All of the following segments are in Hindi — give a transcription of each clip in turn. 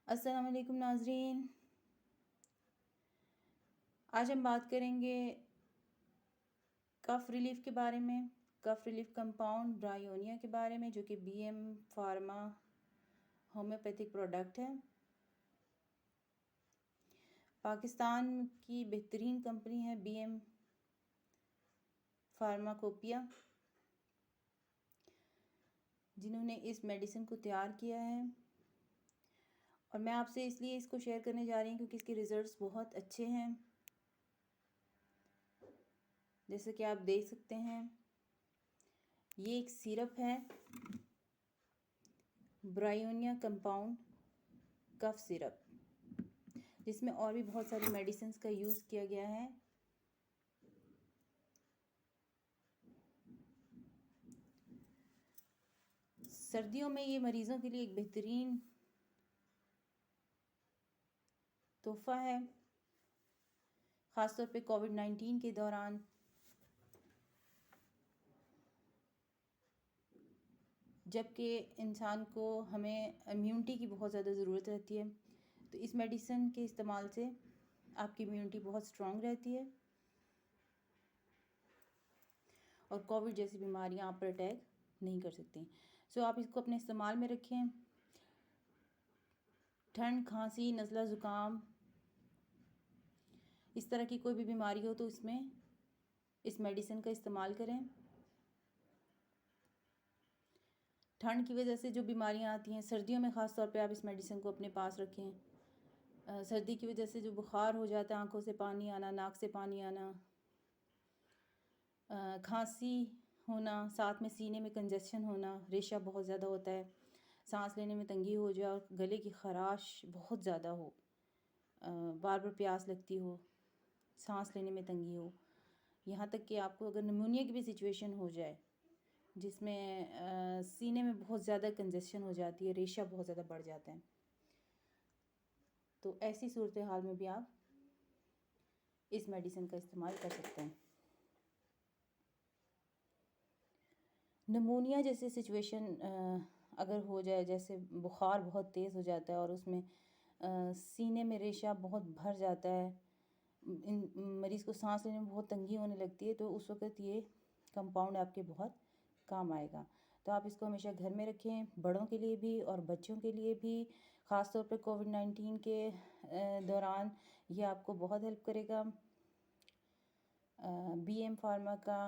अस्सलाम वालेकुम नाज़रीन। आज हम बात करेंगे कफ़ रिलीफ़ के बारे में, कफ़ रिलीफ़ कंपाउंड ब्रायोनिया के बारे में, जो कि बीएम फार्मा होम्योपैथिक प्रोडक्ट है। पाकिस्तान की बेहतरीन कंपनी है बीएम फार्माकोपिया, जिन्होंने इस मेडिसिन को तैयार किया है। और मैं आपसे इसलिए इसको शेयर करने जा रही हूँ क्योंकि इसके रिज़ल्ट्स बहुत अच्छे हैं। जैसे कि आप देख सकते हैं, ये एक सिरप है, ब्रायोनिया कंपाउंड कफ सिरप, जिसमें और भी बहुत सारी मेडिसिन्स का यूज़ किया गया है। सर्दियों में ये मरीज़ों के लिए एक बेहतरीन तोहफ़ा है, ख़ास तौर पे कोविड-19 के दौरान। जबकि इंसान को हमें इम्यूनिटी की बहुत ज़्यादा ज़रूरत रहती है, तो इस मेडिसिन के इस्तेमाल से आपकी इम्यूनिटी बहुत स्ट्रॉन्ग रहती है और कोविड जैसी बीमारियां आप पर अटैक नहीं कर सकती। सो आप इसको अपने इस्तेमाल में रखें। ठंड, खांसी, नज़ला, ज़ुकाम, इस तरह की कोई भी बीमारी हो तो इसमें इस मेडिसिन का इस्तेमाल करें। ठंड की वजह से जो बीमारियां आती हैं, सर्दियों में ख़ास तौर पे आप इस मेडिसिन को अपने पास रखें। सर्दी की वजह से जो बुखार हो जाता है, आंखों से पानी आना, नाक से पानी आना, खांसी होना, साथ में सीने में कंजेशन होना, रेशा बहुत ज़्यादा होता है, सांस लेने में तंगी हो जाए और गले की ख़राश बहुत ज़्यादा हो, बार बार प्यास लगती हो, सांस लेने में तंगी हो, यहाँ तक कि आपको अगर निमोनिया की भी सिचुएशन हो जाए जिसमें सीने में बहुत ज़्यादा कंजेशन हो जाती है, रेशा बहुत ज़्यादा बढ़ जाता है, तो ऐसी सूरत हाल में भी आप इस मेडिसिन का इस्तेमाल कर सकते हैं। निमोनिया जैसे सिचुएशन अगर हो जाए, जैसे बुखार बहुत तेज़ हो जाता है और उसमें सीने में रेशा बहुत भर जाता है, इन मरीज़ को सांस लेने में बहुत तंगी होने लगती है, तो उस वक़्त ये कंपाउंड आपके बहुत काम आएगा। तो आप इसको हमेशा घर में रखें, बड़ों के लिए भी और बच्चों के लिए भी। ख़ास तौर पे कोविड-19 के दौरान ये आपको बहुत हेल्प करेगा। बीएम फार्मा का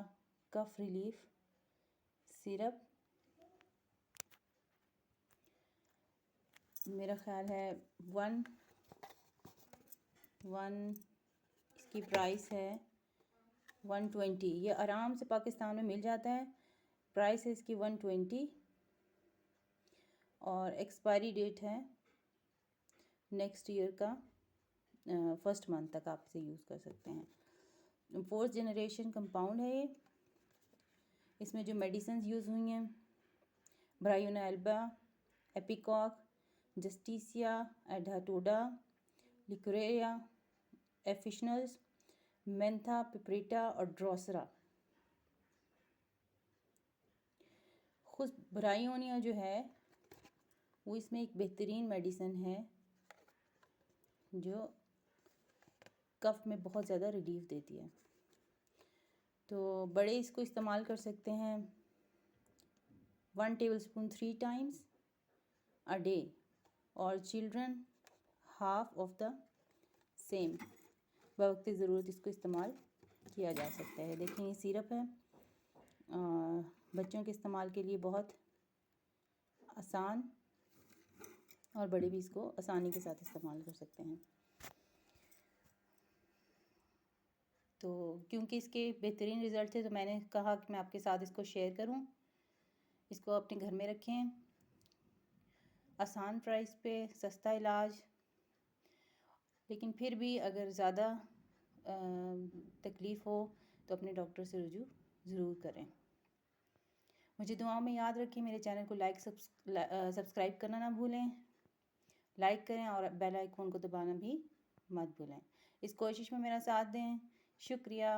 कफ़ रिलीफ़ सिरप मेरा ख़्याल है वन इसकी प्राइस है 120। ये आराम से पाकिस्तान में मिल जाता है। प्राइस है इसकी 120 और एक्सपायरी डेट है नेक्स्ट ईयर का फर्स्ट मंथ तक आप इसे यूज़ कर सकते हैं। 4th जनरेशन कंपाउंड है ये। इसमें जो मेडिसिन यूज़ हुई हैं, bryonia Elba, ipecac, Justicia एडाटोडा, लिकोरेया, एफिशनल्स, Mentha, पिपरिटा और ड्रोसरा। खुद ब्रायोनिया जो है वो इसमें एक बेहतरीन मेडिसिन है जो कफ में बहुत ज़्यादा रिलीफ देती है। तो बड़े इसको इस्तेमाल कर सकते हैं 1 टेबलस्पून 3 टाइम्स अ डे और children half of the same. बवक्त ज़रूरत इसको इस्तेमाल किया जा सकता है। देखें, ये सिरप है, बच्चों के इस्तेमाल के लिए बहुत आसान और बड़े भी इसको आसानी के साथ इस्तेमाल कर सकते हैं। तो क्योंकि इसके बेहतरीन रिज़ल्ट थे तो मैंने कहा कि मैं आपके साथ इसको शेयर करूं। इसको अपने घर में रखें, आसान प्राइस पे सस्ता इलाज। लेकिन फिर भी अगर ज़्यादा तकलीफ़ हो तो अपने डॉक्टर से रुजू ज़रूर करें। मुझे दुआओं में याद रखें। मेरे चैनल को सब्सक्राइब करना ना भूलें, लाइक करें और बेल आइकन को दबाना भी मत भूलें। इस कोशिश में मेरा साथ दें। शुक्रिया।